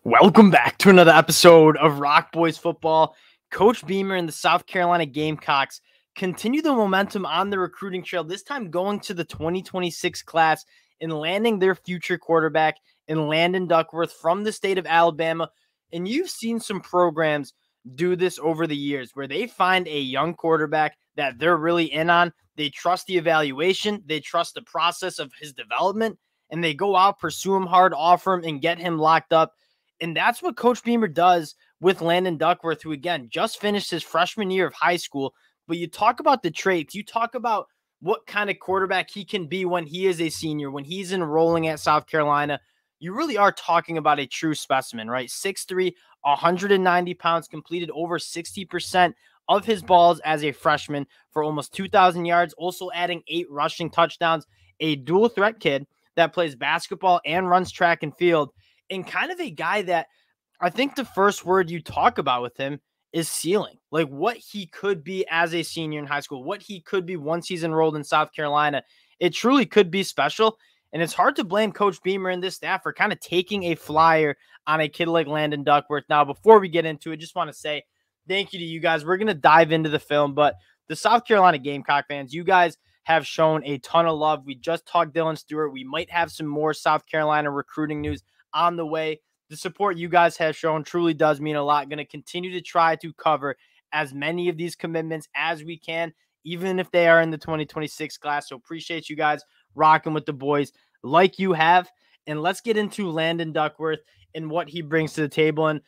Welcome back to another episode of Rock Boys Football. Coach Beamer and the South Carolina Gamecocks continue the momentum on the recruiting trail, this time going to the 2026 class and landing their future quarterback in Landon Duckworth from the state of Alabama. And you've seen some programs do this over the years where they find a young quarterback that they're really in on. They trust the evaluation, they trust the process of his development, and they go out, pursue him hard, offer him, and get him locked up. And that's what Coach Beamer does with Landon Duckworth, who, again, just finished his freshman year of high school. But you talk about the traits. You talk about what kind of quarterback he can be when he is a senior, when he's enrolling at South Carolina. You really are talking about a true specimen, right? 6'3", 190 pounds, completed over 60% of his balls as a freshman for almost 2,000 yards, also adding 8 rushing touchdowns, a dual threat kid that plays basketball and runs track and field. And kind of a guy that I think the first word you talk about with him is ceiling, like what he could be as a senior in high school, what he could be once he's enrolled in South Carolina. It truly could be special. And it's hard to blame Coach Beamer and this staff for kind of taking a flyer on a kid like Landon Duckworth. Now, before we get into it, just want to say thank you to you guys. We're going to dive into the film, but the South Carolina Gamecock fans, you guys have shown a ton of love. We just talked Dylan Stewart. We might have some more South Carolina recruiting news on the way. The support you guys have shown truly does mean a lot. Going to continue to try to cover as many of these commitments as we can, even if they are in the 2026 class. So appreciate you guys rocking with the boys like you have. And let's get into Landon Duckworth and what he brings to the table. And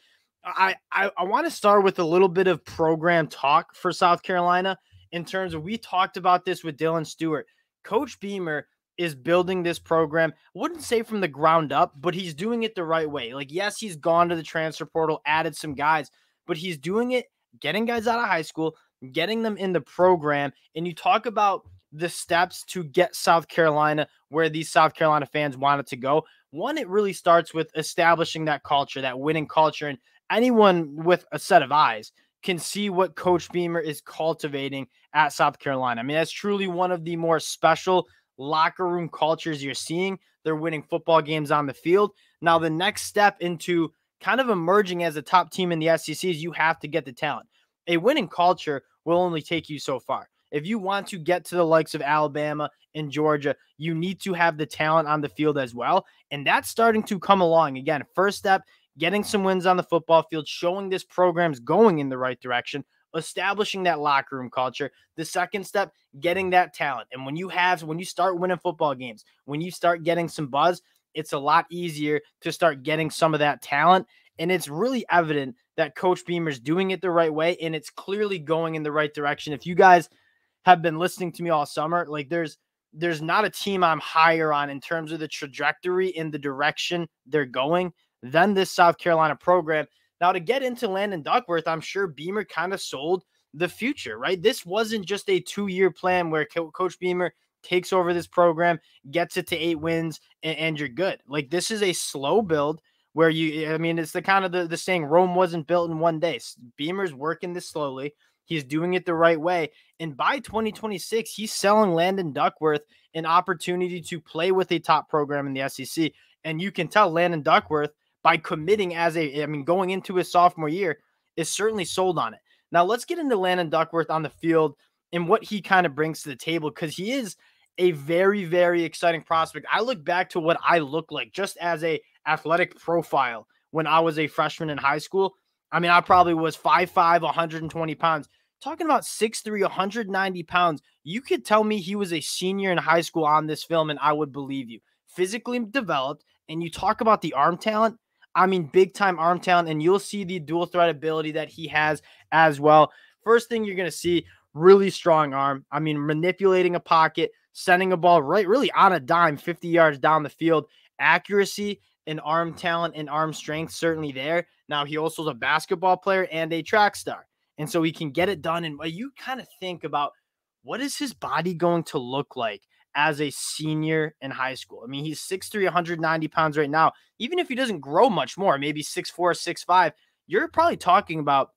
I want to start with a little bit of program talk for South Carolina in terms of, we talked about this with Dylan Stewart. Coach Beamer is building this program, I wouldn't say from the ground up, but he's doing it the right way. Like, yes, he's gone to the transfer portal, added some guys, but he's doing it, getting guys out of high school, getting them in the program. And you talk about the steps to get South Carolina where these South Carolina fans want it to go. One, it really starts with establishing that culture, that winning culture. And anyone with a set of eyes can see what Coach Beamer is cultivating at South Carolina. I mean, that's truly one of the more special locker room cultures you're seeing. They're winning football games on the field. Now, the next step into kind of emerging as a top team in the SEC is you have to get the talent. A winning culture will only take you so far. If you want to get to the likes of Alabama and Georgia, you need to have the talent on the field as well. And that's starting to come along. Again, first step, getting some wins on the football field, showing this program's going in the right direction, establishing that locker room culture. The second step, getting that talent. And when you start winning football games, when you start getting some buzz, it's a lot easier to start getting some of that talent. And it's really evident that Coach Beamer's doing it the right way, and it's clearly going in the right direction. If you guys have been listening to me all summer, like there's not a team I'm higher on in terms of the trajectory and the direction they're going than this South Carolina program. Now, to get into Landon Duckworth, I'm sure Beamer kind of sold the future, right? This wasn't just a 2-year plan where Coach Beamer takes over this program, gets it to 8 wins, and you're good. Like, this is a slow build where it's the kind of the saying, Rome wasn't built in one day. Beamer's working this slowly. He's doing it the right way. And by 2026, he's selling Landon Duckworth an opportunity to play with a top program in the SEC. And you can tell Landon Duckworth, by committing going into his sophomore year, is certainly sold on it. Now, let's get into Landon Duckworth on the field and what he kind of brings to the table, because he is a very, very exciting prospect. I look back to what I look like just as a athletic profile when I was a freshman in high school. I mean, I probably was 5'5", 120 pounds. Talking about 6'3", 190 pounds. You could tell me he was a senior in high school on this film, and I would believe you. Physically developed, and you talk about the arm talent. I mean, big-time arm talent, and you'll see the dual threat ability that he has as well. First thing you're going to see, really strong arm. I mean, manipulating a pocket, sending a ball right really on a dime, 50 yards down the field. Accuracy and arm talent and arm strength certainly there. Now, he also is a basketball player and a track star, and so he can get it done. And you kind of think about, what is his body going to look like as a senior in high school? I mean, he's 6'3", 190 pounds right now. Even if he doesn't grow much more, maybe 6'4", 6'5", you're probably talking about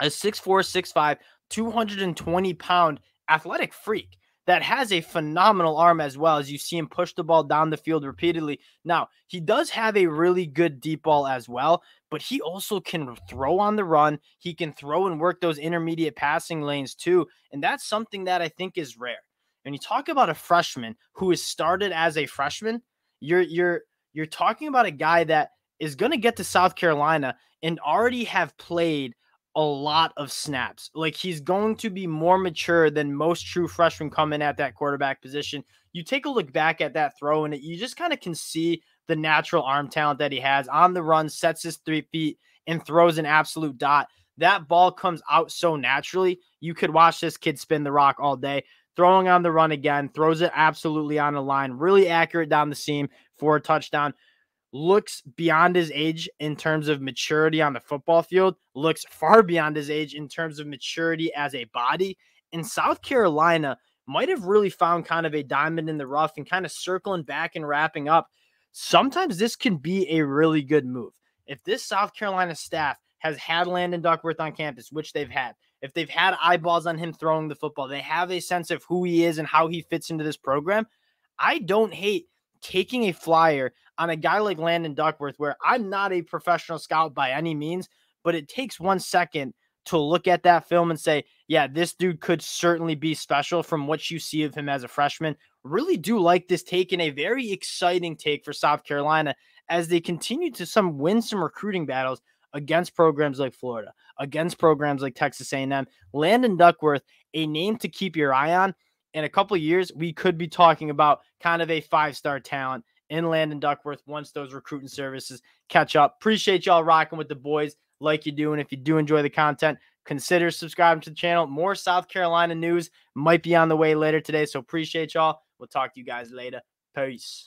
a 6'4", 6'5", 220-pound athletic freak that has a phenomenal arm as well, as you see him push the ball down the field repeatedly. Now, he does have a really good deep ball as well, but he also can throw on the run. He can throw and work those intermediate passing lanes too, and that's something that I think is rare. When you talk about a freshman who is started as a freshman, you're talking about a guy that is going to get to South Carolina and already have played a lot of snaps. Like, he's going to be more mature than most true freshmen coming at that quarterback position. You take a look back at that throw, and you just kind of can see the natural arm talent that he has on the run, sets his 3 feet and throws an absolute dot. That ball comes out so naturally. You could watch this kid spin the rock all day. Throwing on the run again, throws it absolutely on the line, really accurate down the seam for a touchdown. Looks beyond his age in terms of maturity on the football field, looks far beyond his age in terms of maturity as a body. And South Carolina might have really found kind of a diamond in the rough and kind of circling back and wrapping up. Sometimes this can be a really good move. If this South Carolina staff has had Landon Duckworth on campus, which they've had, if they've had eyeballs on him throwing the football, they have a sense of who he is and how he fits into this program, I don't hate taking a flyer on a guy like Landon Duckworth, where I'm not a professional scout by any means, but it takes 1 second to look at that film and say, yeah, this dude could certainly be special from what you see of him as a freshman. Really do like this take, and a very exciting take for South Carolina as they continue to win some recruiting battles against programs like Florida, against programs like Texas A&M. Landon Duckworth, a name to keep your eye on. In a couple of years, we could be talking about kind of a 5-star talent in Landon Duckworth once those recruiting services catch up. Appreciate y'all rocking with the boys like you do. And if you do enjoy the content, consider subscribing to the channel. More South Carolina news might be on the way later today. So appreciate y'all. We'll talk to you guys later. Peace.